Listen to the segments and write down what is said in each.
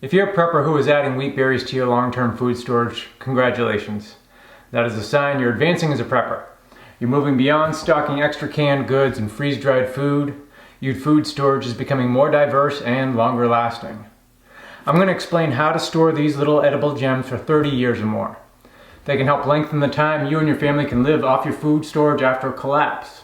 If you're a prepper who is adding wheat berries to your long-term food storage, congratulations. That is a sign you're advancing as a prepper. You're moving beyond stocking extra canned goods and freeze-dried food. Your food storage is becoming more diverse and longer lasting. I'm going to explain how to store these little edible gems for 30 years or more. They can help lengthen the time you and your family can live off your food storage after a collapse.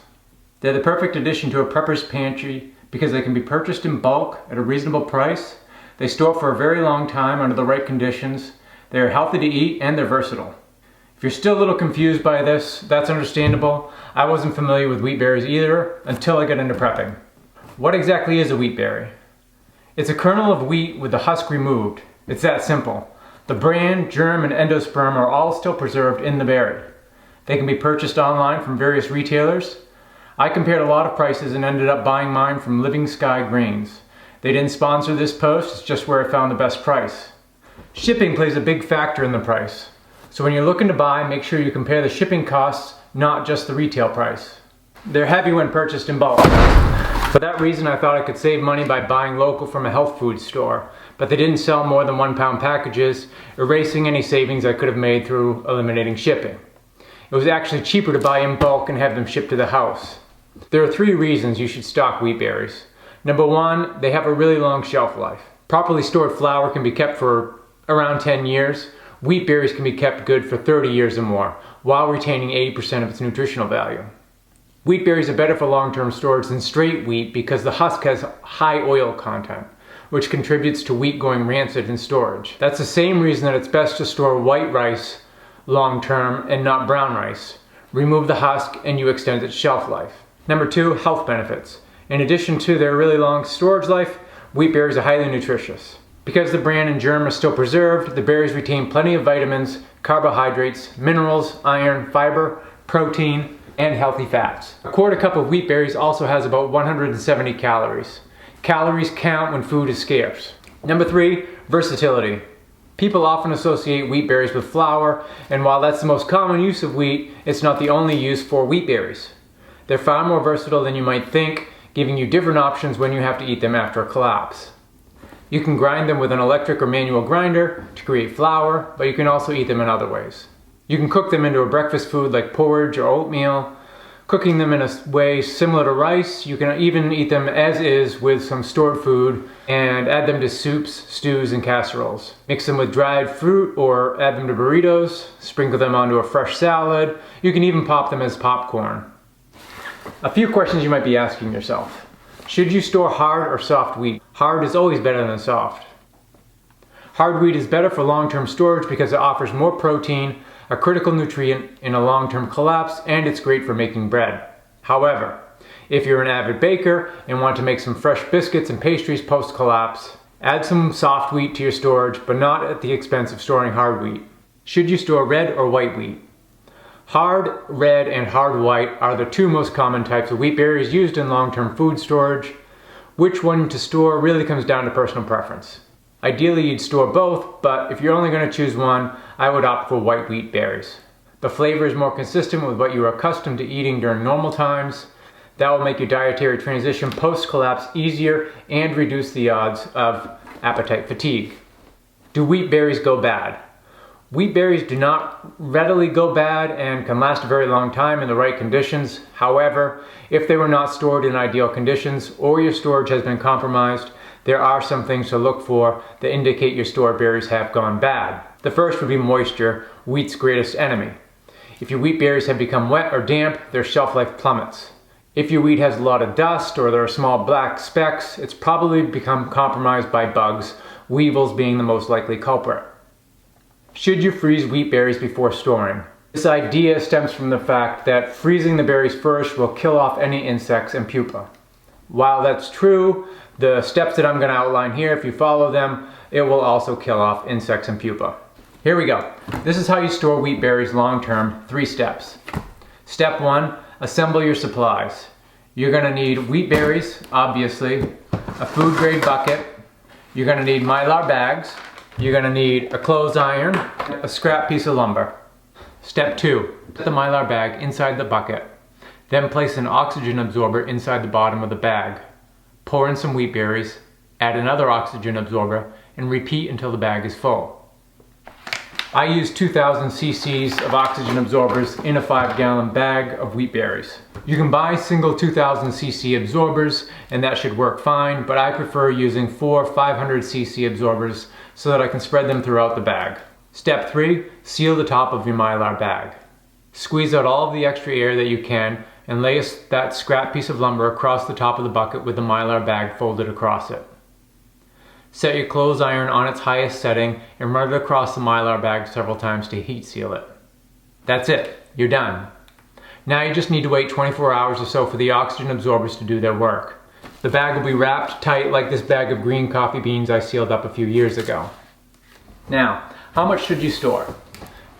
They're the perfect addition to a prepper's pantry because they can be purchased in bulk at a reasonable price. They store for a very long time under the right conditions. They are healthy to eat and they're versatile. If you're still a little confused by this, that's understandable. I wasn't familiar with wheat berries either until I got into prepping. What exactly is a wheat berry? It's a kernel of wheat with the husk removed. It's that simple. The bran, germ, and endosperm are all still preserved in the berry. They can be purchased online from various retailers. I compared a lot of prices and ended up buying mine from Living Sky Grains. They didn't sponsor this post, it's just where I found the best price. Shipping plays a big factor in the price. So when you're looking to buy, make sure you compare the shipping costs, not just the retail price. They're heavy when purchased in bulk. For that reason, I thought I could save money by buying local from a health food store, but they didn't sell more than 1 pound packages, erasing any savings I could have made through eliminating shipping. It was actually cheaper to buy in bulk and have them shipped to the house. There are 3 reasons you should stock wheat berries. Number 1, they have a really long shelf life. Properly stored flour can be kept for around 10 years. Wheat berries can be kept good for 30 years or more, while retaining 80% of its nutritional value. Wheat berries are better for long-term storage than straight wheat because the husk has high oil content, which contributes to wheat going rancid in storage. That's the same reason that it's best to store white rice long-term and not brown rice. Remove the husk and you extend its shelf life. Number 2, health benefits. In addition to their really long storage life, wheat berries are highly nutritious. Because the bran and germ are still preserved, the berries retain plenty of vitamins, carbohydrates, minerals, iron, fiber, protein, and healthy fats. A quarter cup of wheat berries also has about 170 calories. Calories count when food is scarce. Number 3, versatility. People often associate wheat berries with flour, and while that's the most common use of wheat, it's not the only use for wheat berries. They're far more versatile than you might think, giving you different options when you have to eat them after a collapse. You can grind them with an electric or manual grinder to create flour, but you can also eat them in other ways. You can cook them into a breakfast food like porridge or oatmeal. Cooking them in a way similar to rice, you can even eat them as is with some stored food and add them to soups, stews, and casseroles. Mix them with dried fruit or add them to burritos, sprinkle them onto a fresh salad. You can even pop them as popcorn. A few questions you might be asking yourself. Should you store hard or soft wheat? Hard is always better than soft. Hard wheat is better for long-term storage because it offers more protein, a critical nutrient in a long-term collapse, and it's great for making bread. However, if you're an avid baker and want to make some fresh biscuits and pastries post-collapse, add some soft wheat to your storage, but not at the expense of storing hard wheat. Should you store red or white wheat? Hard red and hard white are the 2 most common types of wheat berries used in long-term food storage. Which one to store really comes down to personal preference. Ideally you'd store both, but if you're only going to choose one, I would opt for white wheat berries. The flavor is more consistent with what you are accustomed to eating during normal times. That will make your dietary transition post-collapse easier and reduce the odds of appetite fatigue. Do wheat berries go bad? Wheat berries do not readily go bad and can last a very long time in the right conditions. However, if they were not stored in ideal conditions or your storage has been compromised, there are some things to look for that indicate your stored berries have gone bad. The first would be moisture, wheat's greatest enemy. If your wheat berries have become wet or damp, their shelf life plummets. If your wheat has a lot of dust or there are small black specks, it's probably become compromised by bugs, weevils being the most likely culprit. Should you freeze wheat berries before storing? This idea stems from the fact that freezing the berries first will kill off any insects and pupa. While that's true, the steps that I'm going to outline here, if you follow them, it will also kill off insects and pupa. Here we go. This is how you store wheat berries long term, 3 steps. Step 1, assemble your supplies. You're going to need wheat berries, obviously, a food grade bucket. You're going to need Mylar bags. You're going to need a clothes iron, a scrap piece of lumber. Step 2, put the Mylar bag inside the bucket. Then place an oxygen absorber inside the bottom of the bag. Pour in some wheat berries, add another oxygen absorber, and repeat until the bag is full. I use 2,000 cc's of oxygen absorbers in a 5-gallon bag of wheat berries. You can buy single 2,000 cc absorbers and that should work fine, but I prefer using 4 500 cc absorbers so that I can spread them throughout the bag. Step 3, seal the top of your Mylar bag. Squeeze out all of the extra air that you can and lay that scrap piece of lumber across the top of the bucket with the Mylar bag folded across it. Set your clothes iron on its highest setting and run it across the Mylar bag several times to heat seal it. That's it, you're done. Now you just need to wait 24 hours or so for the oxygen absorbers to do their work. The bag will be wrapped tight like this bag of green coffee beans I sealed up a few years ago. Now, how much should you store?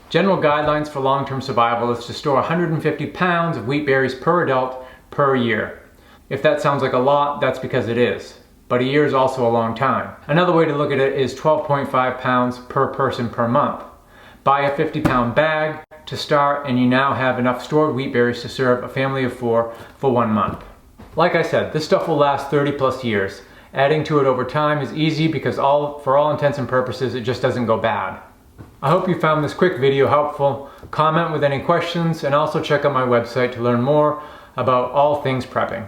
General guidelines for long-term survival is to store 150 pounds of wheat berries per adult per year. If that sounds like a lot, that's because it is. But a year is also a long time. Another way to look at it is 12.5 pounds per person per month. Buy a 50-pound bag to start and you now have enough stored wheat berries to serve a family of 4 for 1 month. Like I said, this stuff will last 30 plus years. Adding to it over time is easy because for all intents and purposes it just doesn't go bad. I hope you found this quick video helpful. Comment with any questions and also check out my website to learn more about all things prepping.